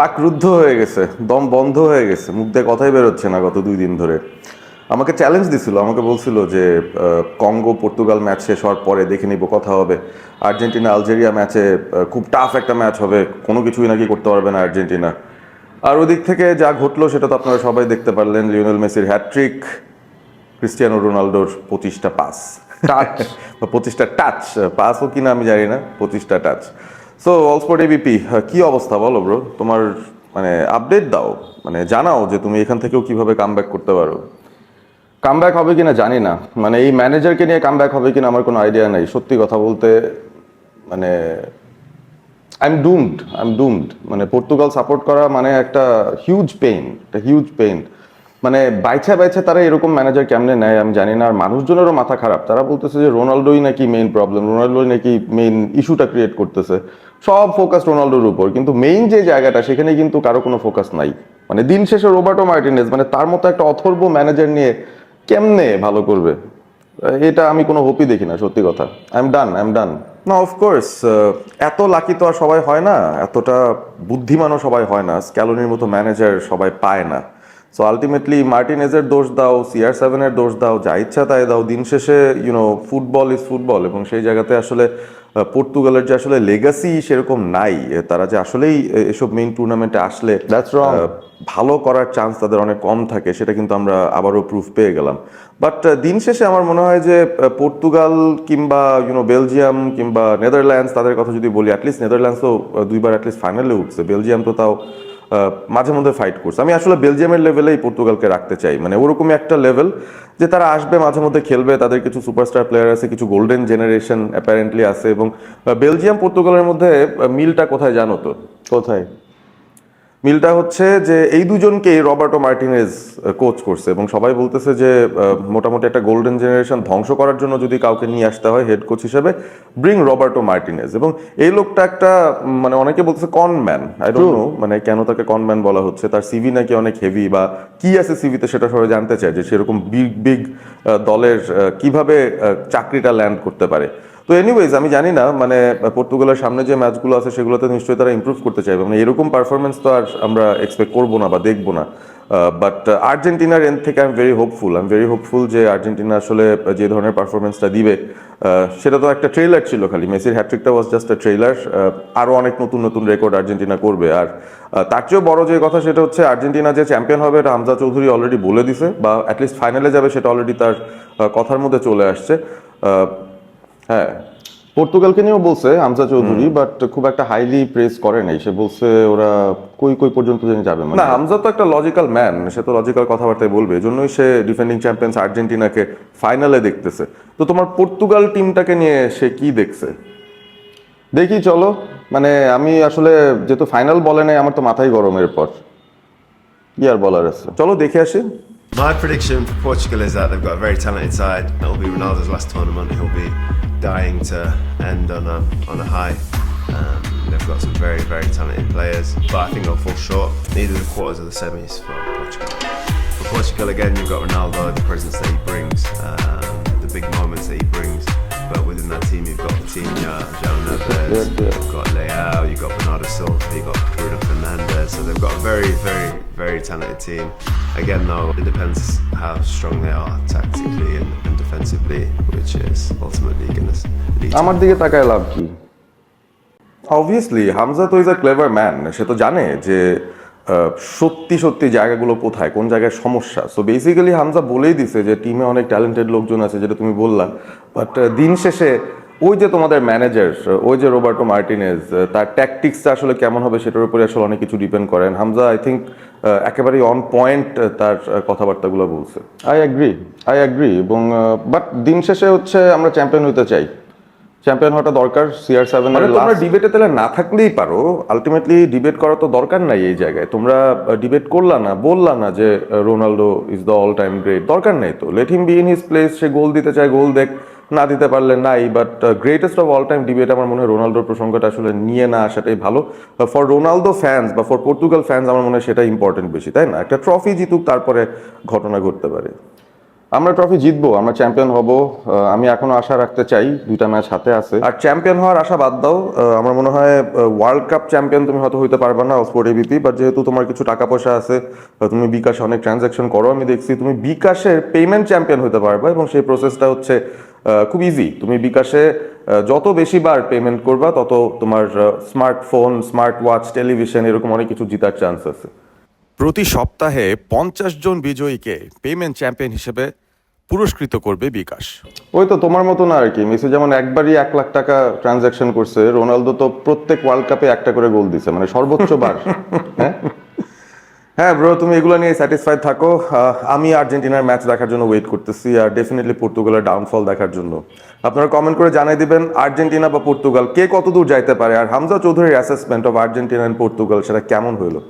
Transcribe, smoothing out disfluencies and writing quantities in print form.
বাকরুদ্ধ হয়ে গেছে, দম বন্ধ হয়ে গেছে, মুখ দিয়ে কথাই বেরোচ্ছে না গত 2 দিন ধরে। আমাকে চ্যালেঞ্জ দিছিল, আমাকে বলছিল যে কঙ্গো পর্তুগাল ম্যাচ শেষ হওয়ার পরে দেখে নিব, কথা হবে। আর্জেন্টিনা আলজেরিয়া ম্যাচে খুব টাফ একটা ম্যাচ হবে, কোনো কিছুই নাকি করতে পারবে না আর্জেন্টিনা। আর ওদিক থেকে যা ঘটলো সেটা তো আপনারা সবাই দেখতে পারলেন। লিওনেল মেসির হ্যাটট্রিক, ক্রিস্টিয়ানো রোনালদোর 25টা পাস টাচ। বা 25টা টাচ, পাসও কিনা আমি জানি না, 25টা টাচ। সো অলস্পোর্ট এবিপি, কি অবস্থা বলো ব্রো তোমার? মানে আপডেট দাও, মানে জানাও যে তুমি এখান থেকেও কিভাবে কামব্যাক করতে পারো। কামব্যাক হবে কিনা জানি না, মানে এই ম্যানেজারকে নিয়ে কামব্যাক হবে কিনা আমার কোনো আইডিয়া নাই সত্যি কথা বলতে। মানে আই এম ডুমড। মানে পর্তুগাল সাপোর্ট করা মানে একটা হিউজ পেইন। মানে বাইছা বাইছা তারা এরকম ম্যানেজার কেমনে নেয় আমি জানি না। আর মানুষজনেরও মাথা খারাপ, তারা বলতেছে যে রোনাল্ডোই নাকি মেইন প্রবলেম, রোনাল্ডোই নাকি মেইন ইস্যুটা ক্রিয়েট করতেছে। সব ফোকাস রোনাল্ডোর উপর, কিন্তু মেইন যে জায়গাটা সেখানে কিন্তু কারো কোনো ফোকাস নাই। মানে দিন শেষে রোবার্টো মার্টিনেজ, মানে তার মতো একটা অথর্ব ম্যানেজার নিয়ে কেমনে ভালো করবে, এটা আমি কোনো হোপই দেখি না সত্যি কথা। I am done. না অফকোর্স, এত লাকি তো আর সবাই হয় না, এতটা বুদ্ধিমানও সবাই হয় না, স্ক্যালোনির মতো ম্যানেজার সবাই পায় না। সো আলটিমেটলি মার্টিনেজের দোষ দাও, CR7-এর দোষ দাও, যা ইচ্ছা তাই দাও, দিন শেষে ফুটবল ইজ ফুটবল। এবং সেই জায়গাতে আসলে পর্তুগালের যে আসলে লেগাসি সেরকম নাই, তারা যে আসলেই এসব মেইন টুর্নামেন্টে আসলে দ্যাটস রং। ভালো করার চান্স তাদের অনেক কম থাকে, সেটা কিন্তু আমরা আবারও প্রুফ পেয়ে গেলাম। বাট দিন শেষে আমার মনে হয় যে পর্তুগাল কিংবা বেলজিয়াম কিংবা নেদারল্যান্ডস, তাদের কথা যদি বলি, অ্যাটলিস্ট নেদারল্যান্ডস তো 2বার অ্যাটলিস্ট ফাইনালে উঠছে, বেলজিয়াম তো তাও মাঝে মধ্যে ফাইট করছে। আমি আসলে বেলজিয়ামের লেভেলেই পর্তুগালকে রাখতে চাই, মানে ওরকমই একটা লেভেল যে তারা আসবে, মাঝে মধ্যে খেলবে, তাদের কিছু সুপারস্টার প্লেয়ার আছে, কিছু গোল্ডেন জেনারেশন অ্যাপারেন্টলি আছে। এবং বেলজিয়াম পর্তুগালের মধ্যে মিলটা কোথায় জানো তো? কোথায়? মিলটা হচ্ছে যে এই দুজনকেই রবার্টো মার্টিনেজ কোচ করছে, এবং সবাই বলতেছে যে মোটামুটি একটা গোল্ডেন জেনারেশন ধ্বংস করার জন্য যদি কাউকে নিয়ে আসতে হয় হেড কোচ হিসেবে, ব্রিং রবার্টো মার্টিনেজ। এবং এই লোকটা একটা মানে অনেকে বলতেছে কনম্যান, আই ডোন্ট নো মানে কেন তাকে কনম্যান বলা হচ্ছে। তার সিভি নাকি অনেক হেভি, বা কি আছে সিভিতে সেটা সবাই জানতে চায়, যে সেরকম বিগ বিগ দলের কিভাবে চাকরিটা ল্যান্ড করতে পারে। তো এনিওয়েজ আমি জানি না, মানে পর্তুগালের সামনে যে ম্যাচগুলো আছে সেগুলোতে নিশ্চয়ই তারা ইমপ্রুভ করতে চাইবে, মানে এরকম পারফরমেন্স তো আর আমরা এক্সপেক্ট করবো না বা দেখবো না। বাট আর্জেন্টিনার এন্ড থেকে আই এম ভেরি হোপফুল যে আর্জেন্টিনা আসলে যে ধরনের পারফরমেন্সটা দিবে, সেটা তো একটা ট্রেলার ছিল খালি, মেসির হ্যাট্রিকটা ওয়াজ জাস্ট আ ট্রেলার। আরও অনেক নতুন নতুন রেকর্ড আর্জেন্টিনা করবে। আর তার চেয়েও বড় যে কথা সেটা হচ্ছে আর্জেন্টিনা যে চ্যাম্পিয়ন হবে এটা হামজা চৌধুরী অলরেডি বলে দিছে, বা অ্যাটলিস্ট ফাইনালে যাবে সেটা অলরেডি তার কথার মধ্যে চলে আসছে। হ্যাঁ, পর্তুগালকে নিয়েও বলছে হামজা চৌধুরী, বাট খুব একটা হাইলি প্রেস করে নাই। সে বলছে ওরা কই কই পর্যন্ত যেন যাবে, না মানে হামজা তো একটা লজিক্যাল ম্যান, সে তো লজিক্যাল কথাবার্তায় বলবে, এজন্যই সে ডিফেন্ডিং চ্যাম্পিয়ন্স আর্জেন্টিনাকে ফাইনালে দেখতেছে। তো তোমার পর্তুগাল টিমটাকে নিয়ে সে কি দেখছে? দেখি চলো। মানে আমি আসলে যেহেতু ফাইনাল বলে নাই, আমার তো মাথাই গরম এরপর, কি আর বলার আছে। চলো দেখে আসি। My prediction for Portugal is that they've got a very talented side. It'll be Ronaldo's last tournament. He'll be dying to end on a high. They've got some very, very talented players, but I think they'll fall short. Neither the quarters or the semis for Portugal. For Portugal, again, you've got Ronaldo, the presence that he brings, the big moments that he brings. But within that team, you've got Coutinho, João Neves, you've got Leao, you've got Bernardo Silva, you've got Bruno Fernandes. So they've got a very, very, very talented team. Again, though, it depends how strong they are tactically and defensively, which is ultimately going to lead to. আমার দিকে তাকায় লাভ কি? Obviously Hamza তো is a clever man, সে তো জানে যে সত্যি সত্যি জায়গাগুলো কোথায়, কোন জায়গায় সমস্যা। সো বেসিক্যালি হামজা বলেই দিছে যে টিমে অনেক ট্যালেন্টেড লোকজন আছে, যেটা তুমি বললা। বাট দিন শেষে ওই যে তোমাদের ম্যানেজার, ওই যে রোবার্টো মার্টিনেজ, তার ট্যাকটিক্সটা আসলে কেমন হবে সেটার উপরে আসলে অনেক কিছু ডিপেন্ড করেন। হামজা আই থিঙ্ক একেবারেই অন পয়েন্ট তার কথাবার্তাগুলো বলছে। আই অ্যাগ্রি এবং বাট দিন শেষে হচ্ছে আমরা চ্যাম্পিয়ন হতে চাই, চ্যাম্পিয়ন হওয়াটা দরকার। CR7 মানে এর তোমরা লাস্ট ডিবেটে তাহলে না থাকলেই পারো, আলটিমেটলি ডিবেট করা তো দরকার নাই এই জায়গায়। তোমরা ডিবেট করলা না, বললা না যে Ronaldo is the all time great, দরকার নেই তো। Let him be in his place, সে গোল দিতে চায় গোল দেখ, না দিতে পারলে নাই। But greatest of all time debate আমার মনে হয় রোনাল্ডোর প্রসঙ্গটা আসলে নিয়ে না আসাটাই ভালো ফর রোনালদো ফ্যান্স বা ফর পর্তুগাল ফ্যান্স। আমার মনে হয় সেটা ইম্পর্টেন্ট বেশি, তাই না? একটা ট্রফি জিতুক, তারপরে ঘটনা ঘটতে পারে। আমরা ট্রফি জিতবো, আমরা চ্যাম্পিয়ন হব। আমি এখনো আশা রাখতে চাই, 2টা ম্যাচ হাতে আছে। আর চ্যাম্পিয়ন হওয়ার আশা বাদ দাও, আমার মনে হয় ওয়ার্ল্ড কাপ চ্যাম্পিয়ন তুমি হয়তো হইতে পারবে না স্পোর্ট এবিপি, বাট যেহেতু তোমার কিছু টাকা পয়সা আছে, তুমি বিকাশে অনেক ট্রানজাকশন করো, আমি দেখছি তুমি বিকাশের পেমেন্ট চ্যাম্পিয়ন হতে পারবে, এবং সেই প্রসেসটা হচ্ছে খুব ইজি। তুমি বিকাশে যত বেশি বার পেমেন্ট করবা, তত তোমার স্মার্টফোন, স্মার্ট ওয়াচ, টেলিভিশন এরকম অনেক কিছু জেতার চান্স আছে। প্রতি সপ্তাহে 50 জন বিজয়ীকে পেমেন্ট চ্যাম্পিয়ন হিসেবে পুরস্কৃত করবে বিকাশ। ওই তো তোমার মতো না আর কি। মেসি যেমন একবারই 1 লাখ টাকা ট্রানজাকশন করছে, রোনালদো তো প্রত্যেক ওয়ার্ল্ড কাপে 1টা করে গোল দিছে, মানে সর্বোচ্চ বার। হ্যাঁ হ্যাঁ ব্রো, তুমি এগুলো নিয়ে স্যাটিসফাইড থাকো। আমি আর্জেন্টিনার ম্যাচ দেখার জন্য ওয়েট করতেছি, আর ডেফিনেটলি পর্তুগালের ডাউনফল দেখার জন্য। আপনারা কমেন্ট করে জানাই দিবেন আর্জেন্টিনা বা পর্তুগাল কে কত দূর যাইতে পারে, আর হামজা চৌধুরীর assessment of Argentina and Portugal সেটা কেমন হইলো।